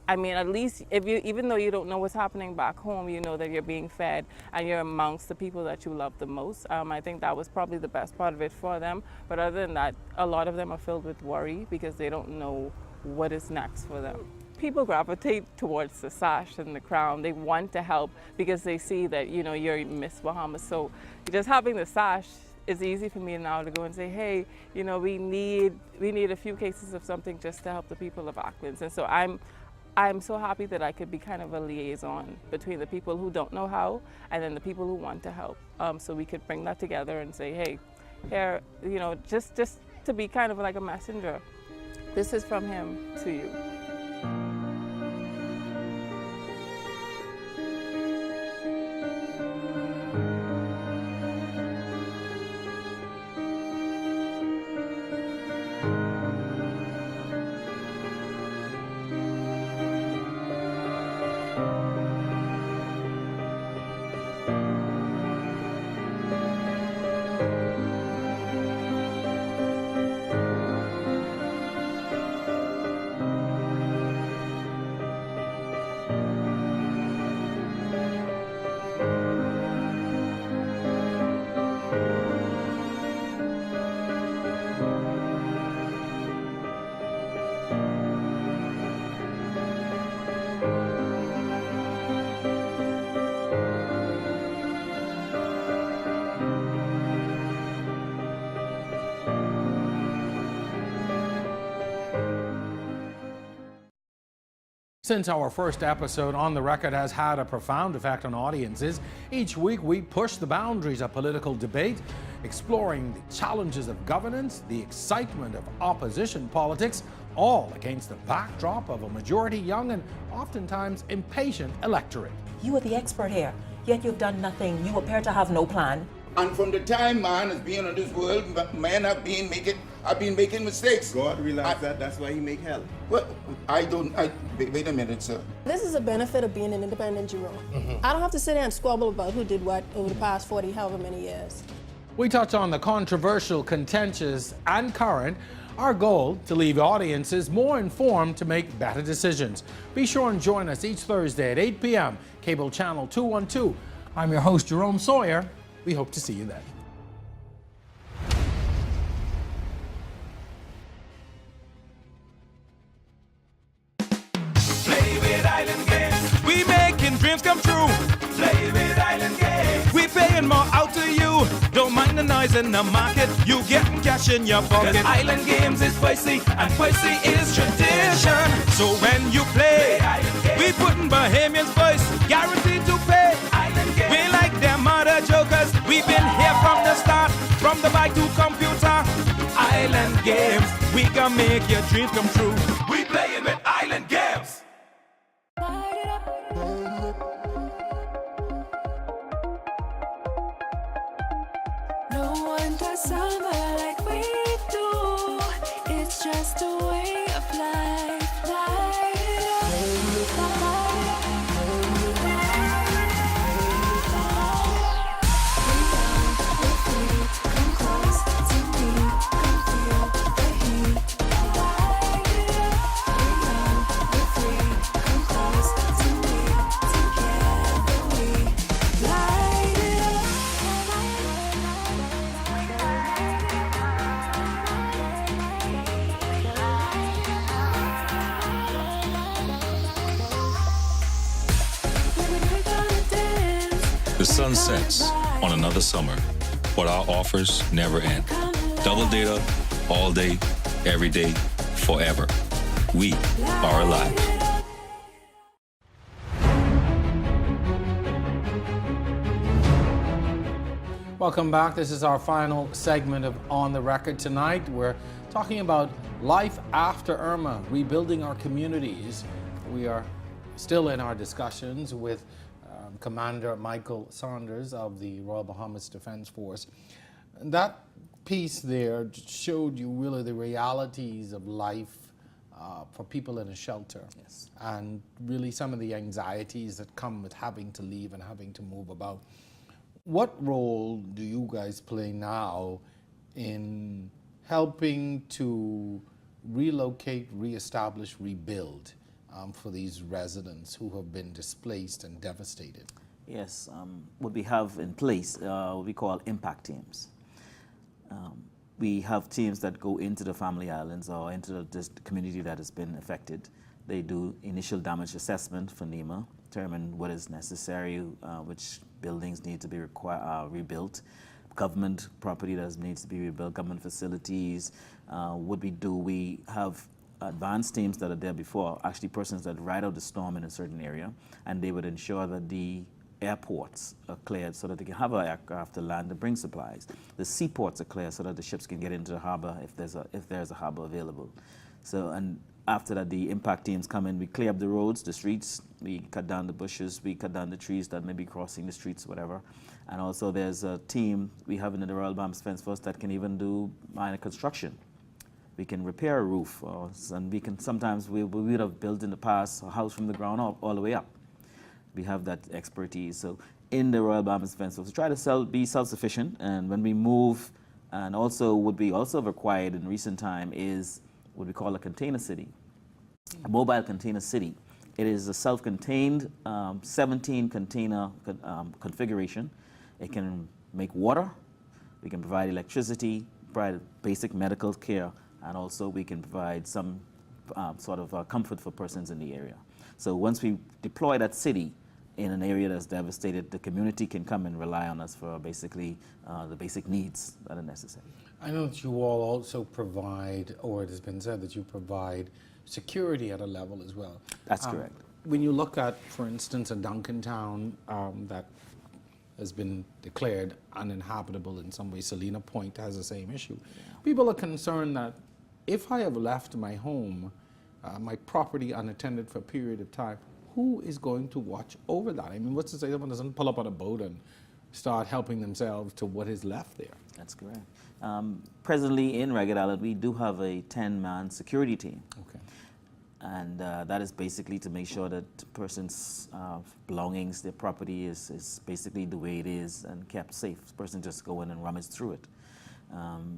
Speaker 22: at least even though you don't know what's happening back home, you know that you're being fed and you're amongst the people that you love the most. I think that was probably the best part of it for them. But other than that, a lot of them are filled with worry because they don't know what is next for them. People gravitate towards the sash and the crown. They want to help because they see that, you're Miss Bahamas. So just having the sash, it's easy for me now to go and say, hey, we need a few cases of something just to help the people of Acklands. And so I'm so happy that I could be kind of a liaison between the people who don't know how and then the people who want to help. So we could bring that together and say, hey, here, just to be kind of like a messenger. This is from him to you.
Speaker 1: Since our first episode, On the Record has had a profound effect on audiences, each week we push the boundaries of political debate, exploring the challenges of governance, the excitement of opposition politics, all against the backdrop of a majority young and oftentimes impatient electorate.
Speaker 4: You are the expert here, yet you've done nothing. You appear to have no plan.
Speaker 6: And from the time man has been on this world, men have been making mistakes.
Speaker 23: God realized that's why he make hell.
Speaker 6: Well, wait a minute, sir.
Speaker 24: This is a benefit of being an independent juror. I don't have to sit there and squabble about who did what over the past 40, however many years.
Speaker 1: We touch on the controversial, contentious, and current. Our goal, to leave audiences more informed to make better decisions. Be sure and join us each Thursday at 8 p.m., cable channel 212. I'm your host, Jerome Sawyer. We hope to see you then.
Speaker 3: Play with Island Games. We making dreams come true. Play with Island Games. We paying more out to you. Don't mind the noise in the market. You getting cash in your pocket. 'Cause Island Games is spicy and spicy is tradition. So when you play, we putting Bahamians first. Guaranteed to pay. We like them other jokers. We've been here from the start. From the bike to computer. Island Games. We can make your dreams come true. We playing with Island Games.
Speaker 18: No one does summer like we do. It's just a way of life. Light it up. Come close to me. Come feel the heat. Light it up. We're free. Come close to me. Together we light it up.
Speaker 25: The sun sets on another summer, but our offers never end. Double data, all day, every day, forever. We are alive.
Speaker 1: Welcome back. This is our final segment of On the Record tonight. We're talking about life after Irma, rebuilding our communities. We are still in our discussions with Commander Michael Saunders of the Royal Bahamas Defence Force. That piece there showed you really the realities of life for people in a shelter.
Speaker 14: Yes.
Speaker 1: And really some of the anxieties that come with having to leave and having to move about. What role do you guys play now in helping to relocate, reestablish, rebuild for these residents who have been displaced and devastated?
Speaker 14: Yes, what we have in place, what we call impact teams. We have teams that go into the family islands or into the community that has been affected. They do initial damage assessment for NEMA, determine what is necessary, which buildings need to be rebuilt, government property that needs to be rebuilt, government facilities. What we do, we have advanced teams that are there before, actually persons that ride out the storm in a certain area, and they would ensure that the airports are cleared so that they can have an aircraft to land and bring supplies. The seaports are clear so that the ships can get into the harbor if there's a harbor available. So, and after that, the impact teams come in, we clear up the roads, the streets, we cut down the bushes, we cut down the trees that may be crossing the streets, whatever. And also there's a team we have in the Royal Bahamas Defence Force that can even do minor construction. We can repair a roof, and we can sometimes, we would have built in the past a house from the ground up, all the way up. We have that expertise. So in the Royal Bahamas Defence Force, we try to be self-sufficient, and when we move, and also what we also have acquired in recent time is what we call a container city, a mobile container city. It is a self-contained 17 container configuration. It can make water, we can provide electricity, provide basic medical care, and also we can provide some sort of comfort for persons in the area. So once we deploy that city, in an area that's devastated, the community can come and rely on us for basically the basic needs that are necessary.
Speaker 1: I know that you all also provide, or it has been said that you provide security at a level as well.
Speaker 14: That's correct.
Speaker 1: When you look at, for instance, a Duncantown that has been declared uninhabitable in some way, Salina Point has the same issue. People are concerned that if I have left my home, my property unattended for a period of time, who is going to watch over that? I mean, what's to say someone doesn't pull up on a boat and start helping themselves to what is left there?
Speaker 14: That's correct. Presently in Ragged Island, we do have a 10-man security team.
Speaker 1: Okay.
Speaker 14: And that is basically to make sure that the person's belongings, their property is basically the way it is and kept safe. The person just go in and rummage through it.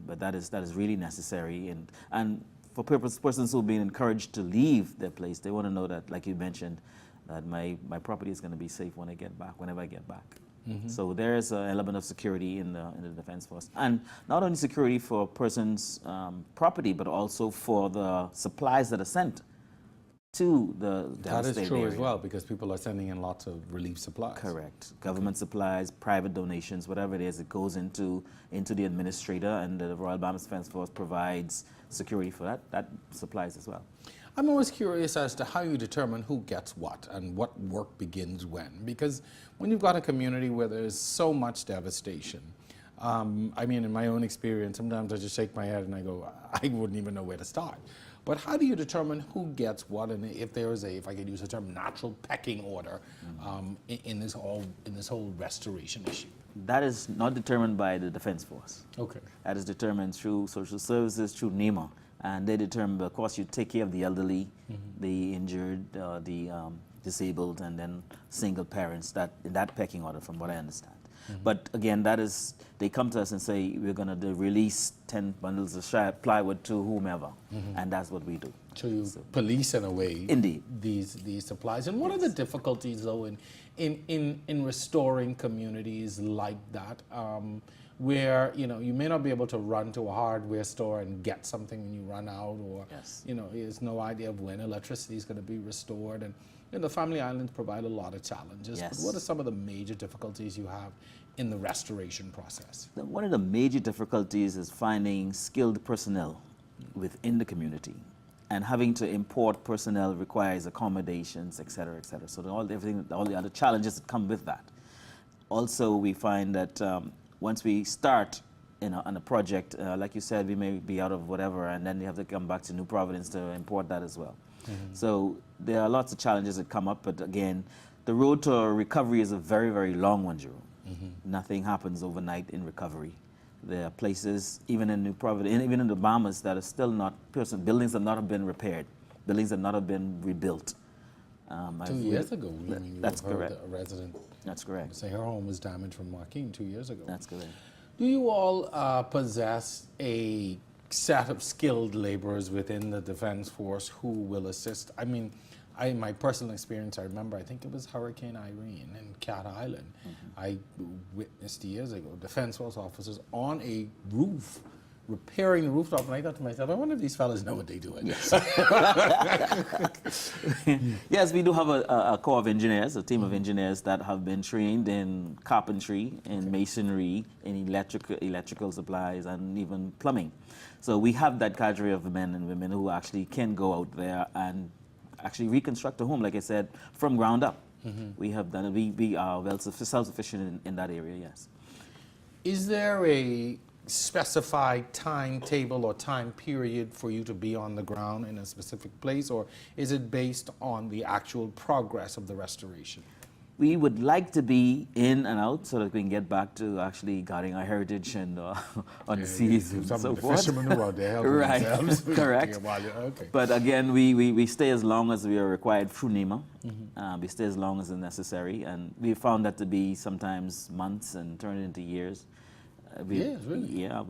Speaker 14: But that is really necessary. And for persons who have been encouraged to leave their place, they want to know that, like you mentioned, that my property is going to be safe when I get back, whenever I get back.
Speaker 1: Mm-hmm.
Speaker 14: So there is an element of security in the Defense Force. And not only security for a person's property, but also for the supplies that are sent to the
Speaker 1: That is
Speaker 14: devastated
Speaker 1: true
Speaker 14: area.
Speaker 1: as well, because people are sending in lots of relief supplies.
Speaker 14: Correct. Government supplies, private donations, whatever it is, it goes into the administrator, and the Royal Bahamas Defense Force provides security for that supplies as well.
Speaker 1: I'm always curious as to how you determine who gets what and what work begins when. Because when you've got a community where there's so much devastation, I mean, in my own experience, sometimes I just shake my head and I go, I wouldn't even know where to start. But how do you determine who gets what, and if there is if I could use the term, natural pecking order in this whole restoration issue?
Speaker 14: That is not determined by the Defense Force.
Speaker 1: Okay.
Speaker 14: That is determined through social services, through NEMA. And they determine, of course, you take care of the elderly, the injured, the disabled, and then single parents, in that pecking order, from what I understand. But again, they come to us and say, we're going to release 10 bundles of plywood to whomever, and that's what we do.
Speaker 1: So you police, in a way,
Speaker 14: indeed,
Speaker 1: these supplies. And what are the difficulties, though, in restoring communities like that, where you may not be able to run to a hardware store and get something when you run out, or there's no idea of when electricity is going to be restored, and the Family Islands provide a lot of challenges.
Speaker 14: Yes.
Speaker 1: But what are some of the major difficulties you have in the restoration process?
Speaker 14: One of the major difficulties is finding skilled personnel within the community. And having to import personnel requires accommodations, et cetera, et cetera. So all the other challenges that come with that. Also, we find that once we start on a project, like you said, we may be out of whatever, and then you have to come back to New Providence to import that as well. So there are lots of challenges that come up, but again, the road to recovery is a very, very long one, Jerome. Nothing happens overnight in recovery. There are places, even in New Providence, even in the Bahamas, that are still not, buildings that not have been repaired, buildings that not have been rebuilt.
Speaker 1: 2 years ago,
Speaker 14: that's correct.
Speaker 1: A resident.
Speaker 14: That's correct.
Speaker 1: Say her home was damaged from Joaquin 2 years ago.
Speaker 14: That's correct.
Speaker 1: Do you all possess a set of skilled laborers within the Defense Force who will assist? I mean, in my personal experience, I remember, I think it was Hurricane Irene in Cat Island. I witnessed years ago Defense Force officers on a roof repairing the rooftop, and I thought to myself, I wonder if these fellas know what they're doing.
Speaker 14: Yes, yes, we do have a corps of engineers, a team of engineers that have been trained in carpentry, in masonry, in electrical supplies, and even plumbing. So we have that cadre of men and women who actually can go out there and actually reconstruct a home, like I said, from ground up. We have done it. We are well self-sufficient in that area, yes.
Speaker 1: Is there a specified timetable or time period for you to be on the ground in a specific place, or is it based on the actual progress of the restoration?
Speaker 14: We would like to be in and out so that we can get back to actually guarding our heritage and on the seas and so forth.
Speaker 1: Fishermen who are out there helping
Speaker 14: right,
Speaker 1: themselves.
Speaker 14: correct.
Speaker 1: Okay.
Speaker 14: But again, we stay as long as we are required through NEMA. We stay as long as is necessary, and we found that to be sometimes months and turn it into years.
Speaker 1: Yes, really?
Speaker 14: Yeah,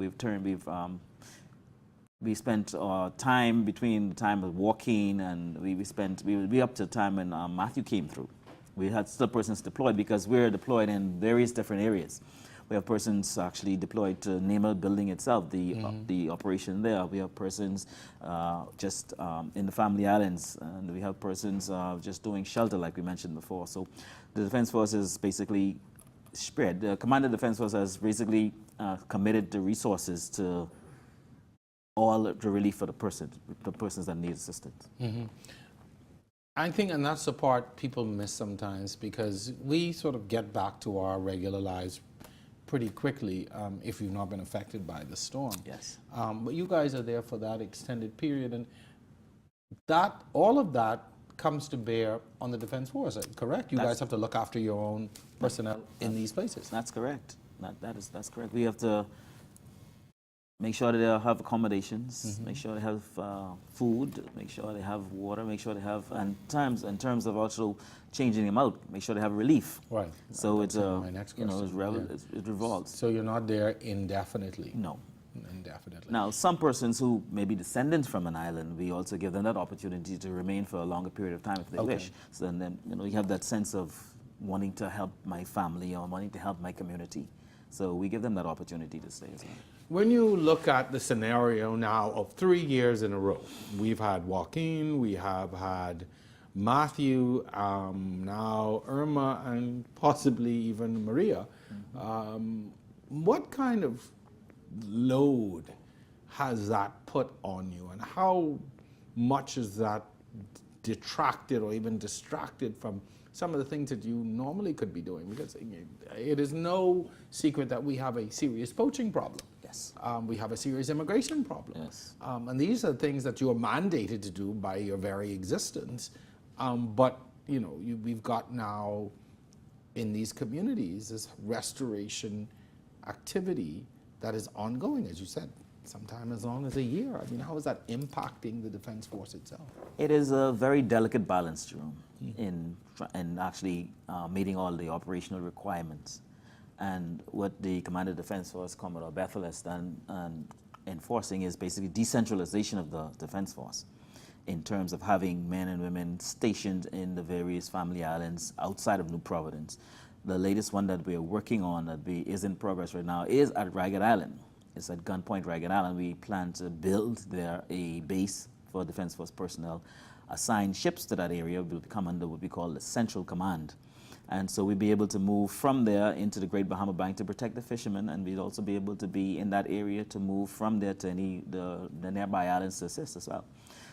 Speaker 14: we spent time between the time of walking, and we would be up to the time when Matthew came through. We had still persons deployed because we're deployed in various different areas. We have persons actually deployed to NEMA building itself, the operation there. We have persons just in the family islands, and we have persons just doing shelter, like we mentioned before. So the Defense Force is basically spread. The Commander Defense Force has basically committed the resources to all the relief for the persons that need assistance.
Speaker 1: I think, and that's the part people miss sometimes, because we sort of get back to our regular lives pretty quickly if we've not been affected by the storm.
Speaker 14: Yes.
Speaker 1: But you guys are there for that extended period, and that all of that comes to bear on the Defense Force, correct? You guys have to look after your own personnel in these places.
Speaker 14: That's correct. That's correct. We have to make sure that they have accommodations, make sure they have food, make sure they have water, make sure they have, and in terms of also changing them out, make sure they have relief.
Speaker 1: Right.
Speaker 14: So
Speaker 1: That's my next question.
Speaker 14: It revolves.
Speaker 1: So you're not there indefinitely?
Speaker 14: No.
Speaker 1: Indefinitely.
Speaker 14: Now, some persons who may be descendants from an island, we also give them that opportunity to remain for a longer period of time if they wish. So then, you have that sense of wanting to help my family or wanting to help my community. So we give them that opportunity to stay as well.
Speaker 1: When you look at the scenario now of 3 years in a row, we've had Joaquin, we have had Matthew, now Irma, and possibly even Maria. What kind of load has that put on you, and how much is that detracted or even distracted from some of the things that you normally could be doing? Because it is no secret that we have a serious poaching problem.
Speaker 14: Yes.
Speaker 1: We have a serious immigration problem.
Speaker 14: Yes.
Speaker 1: And these are things that you are mandated to do by your very existence. But we've got now in these communities this restoration activity that is ongoing, as you said, sometime as long as a year. I mean, how is that impacting the Defense Force itself?
Speaker 14: It is a very delicate balance, Jerome, in actually meeting all the operational requirements. And what the Commander Defense Force, Commodore Bethel, has done and enforcing is basically decentralization of the Defense Force in terms of having men and women stationed in the various family islands outside of New Providence. The latest one that we are working on that is in progress right now is at Ragged Island. It's at Gunpoint Ragged Island. We plan to build there a base for Defense Force personnel, assign ships to that area, will become under what we call the Central Command. And so we'll be able to move from there into the Great Bahama Bank to protect the fishermen, and we'll also be able to be in that area to move from there to the nearby islands to assist as well.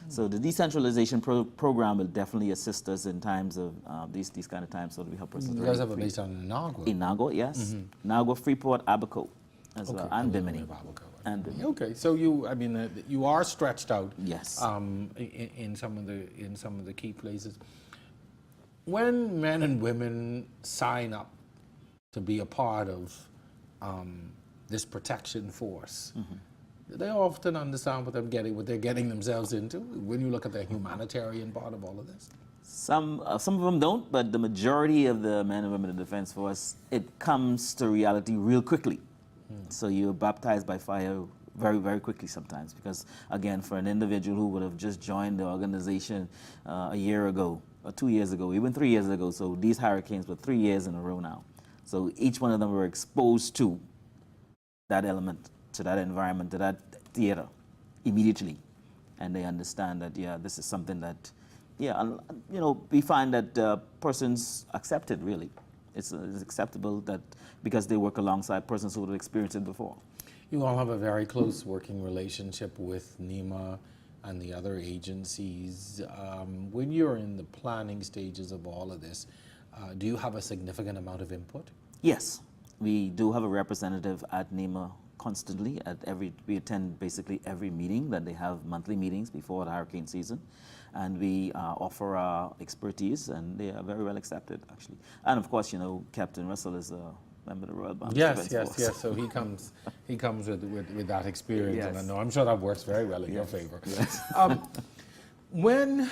Speaker 14: So the decentralization program will definitely assist us in times of these kind of times, so that we help persons.
Speaker 1: You guys have a base on Inagua?
Speaker 14: Inagua, yes. Inagua, Freeport, Abaco as well, and Bimini.
Speaker 1: Okay, so you are stretched out.
Speaker 14: Yes.
Speaker 1: In some of the key places. When men and women sign up to be a part of this protection force, they often understand what they're getting themselves into. When you look at the humanitarian part of all of this,
Speaker 14: some of them don't, but the majority of the men and women in the Defense Force, it comes to reality real quickly. So you're baptized by fire very, very quickly sometimes, because again, for an individual who would have just joined the organization a year ago, or 2 years ago, even 3 years ago, so these hurricanes were 3 years in a row now. So each one of them were exposed to that element, to that environment, to that theater immediately. And they understand that, this is something that, we find that persons accept it, really. It's acceptable that because they work alongside persons who would have experienced it before.
Speaker 1: You all have a very close working relationship with NEMA and the other agencies. When you're in the planning stages of all of this, do you have a significant amount of input?
Speaker 14: Yes, we do have a representative at NEMA constantly. We attend basically every meeting that they have, monthly meetings before the hurricane season, and we offer our expertise, and they are very well accepted, actually. And of course, Captain Russell is a member of the Royal Bahamas Defense Force.
Speaker 1: So he comes with that experience, and I'm sure that works very well in your favor.
Speaker 14: Yes.
Speaker 1: When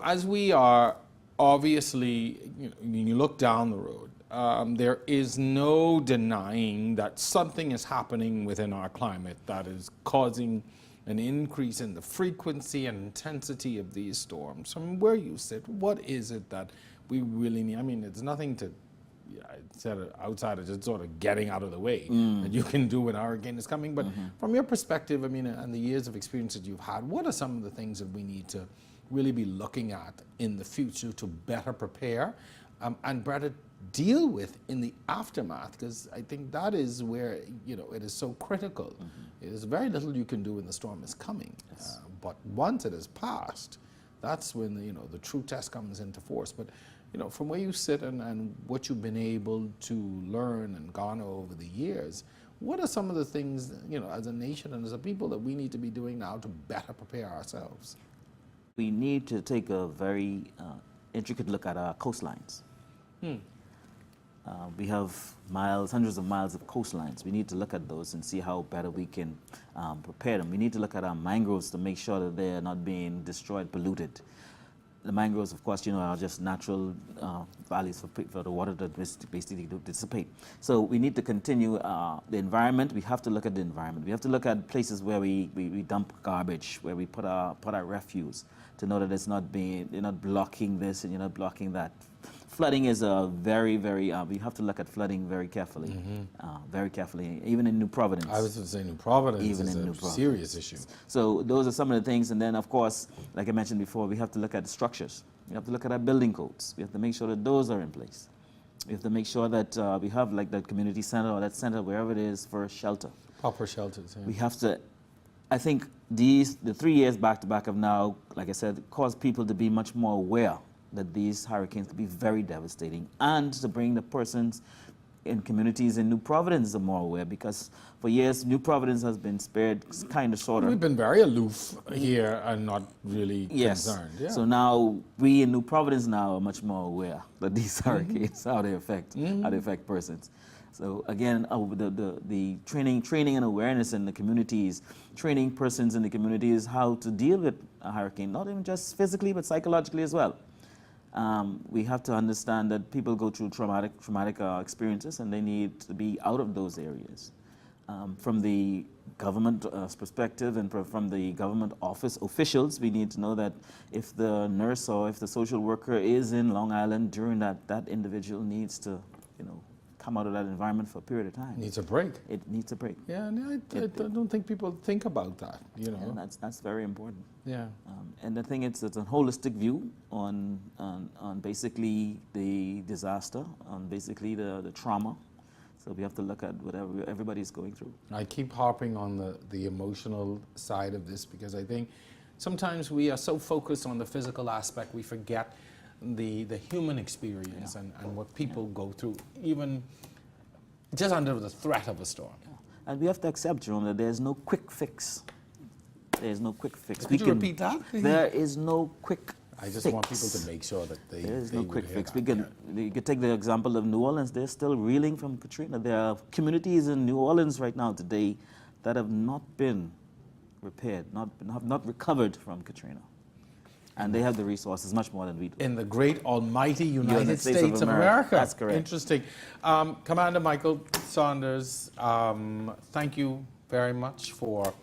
Speaker 1: as we are obviously, when you look down the road, there is no denying that something is happening within our climate that is causing an increase in the frequency and intensity of these storms. From where you sit, what is it that we really need? I mean, it's nothing to instead of outside of just sort of getting out of the way that you can do when a hurricane is coming. But from your perspective, I mean, and the years of experience that you've had, what are some of the things that we need to really be looking at in the future to better prepare and better deal with in the aftermath? Because I think that is where, you know, it is so critical. There's very little you can do when the storm is coming. But once it has passed, that's when, you know, the true test comes into force. But, you know, from where you sit and what you've been able to learn and garner over the years, what are some of the things, you know, as a nation and as a people that we need to be doing now to better prepare ourselves?
Speaker 14: We need to take a very intricate look at our coastlines. We have miles, hundreds of miles of coastlines. We need to look at those and see how better we can prepare them. We need to look at our mangroves to make sure that they're not being destroyed, polluted. The mangroves, of course, you know, are just natural valleys for the water to basically dissipate. So we need to continue the environment. We have to look at the environment. We have to look at places where we dump garbage, where we put our refuse, to know that it's not you're not blocking this and you're not blocking that. Flooding is a very, very, we have to look at flooding very carefully, even in New Providence.
Speaker 1: I was going to say New Providence is a serious issue.
Speaker 14: So those are some of the things. And then, of course, like I mentioned before, we have to look at the structures. We have to look at our building codes. We have to make sure that those are in place. We have to make sure that we have like that community center or that center, wherever it is, for shelter.
Speaker 1: Proper shelters, yeah.
Speaker 14: We have to, I think the 3 years back to back have now, like I said, caused people to be much more aware that these hurricanes could be very devastating, and to bring the persons in communities in New Providence are more aware, because for years New Providence has been spared kind of sort of.
Speaker 1: We've been very aloof here and not really concerned. Yeah.
Speaker 14: So now we in New Providence now are much more aware that these hurricanes, how they affect persons. So again, the training and awareness in the communities, training persons in the communities how to deal with a hurricane, not even just physically but psychologically as well. We have to understand that people go through traumatic experiences, and they need to be out of those areas. From the government perspective and from the government office officials, we need to know that if the nurse or if the social worker is in Long Island during that individual needs to, you know, come out of that environment for a period of time.
Speaker 1: Needs a break.
Speaker 14: It needs a break.
Speaker 1: Yeah, and I don't think people think about that, you know.
Speaker 14: And that's very important.
Speaker 1: Yeah.
Speaker 14: And the thing is, it's a holistic view on basically the disaster, on basically the trauma. So we have to look at whatever everybody's going through.
Speaker 1: I keep harping on the emotional side of this, because I think sometimes we are so focused on the physical aspect, we forget the human experience and what people go through, even just under the threat of a storm.
Speaker 14: And we have to accept, Jerome, that there's no quick fix. There's no quick fix.
Speaker 1: Could you repeat that?
Speaker 14: There is no quick fix.
Speaker 1: I just want people to make sure that
Speaker 14: there is no quick fix. You can take the example of New Orleans. They're still reeling from Katrina. There are communities in New Orleans right now today that have not been repaired, have not recovered from Katrina. And they have the resources much more than we do.
Speaker 1: In the great almighty United States of America.
Speaker 14: That's correct.
Speaker 1: Interesting. Commander Michael Saunders, thank you very much for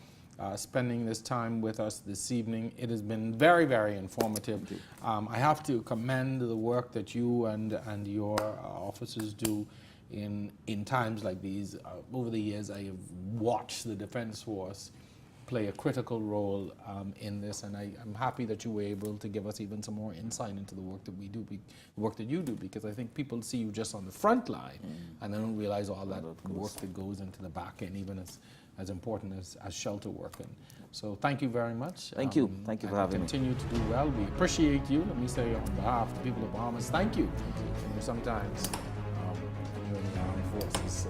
Speaker 1: spending this time with us this evening. It has been very, very informative. I have to commend the work that you and your officers do in times like these. Over the years, I have watched the Defense Force play a critical role in this, and I'm happy that you were able to give us even some more insight into the work that we do, the work that you do, because I think people see you just on the front line and they don't realize all that work that goes into the back end, even as important as shelter work. And so thank you very much.
Speaker 14: Thank you for having me.
Speaker 1: Continue to do well. We appreciate you. Let me say on behalf of the people of Bahamas, thank you. And sometimes when you're in the armed forces,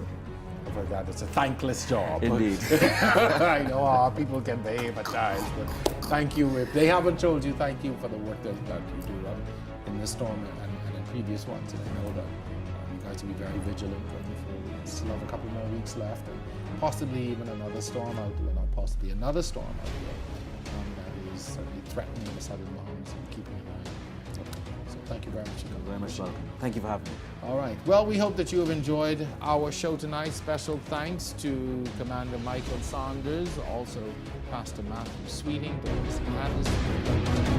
Speaker 1: like that, it's a thankless job.
Speaker 14: Indeed.
Speaker 1: I know how people can behave at times, but thank you. If they haven't told you, thank you for the work that you do in this storm and in previous ones. And I know that you guys will be very vigilant going forward. We still have a couple more weeks left, and possibly even another storm out there, not possibly another storm out there that is certainly threatening the southern Bahamas and keeping an eye on it. So thank you very much.
Speaker 14: You're very much welcome. Thank you for having me.
Speaker 1: All right. Well, we hope that you have enjoyed our show tonight. Special thanks to Commander Michael Saunders, also Pastor Matthew Sweeting, those behind us.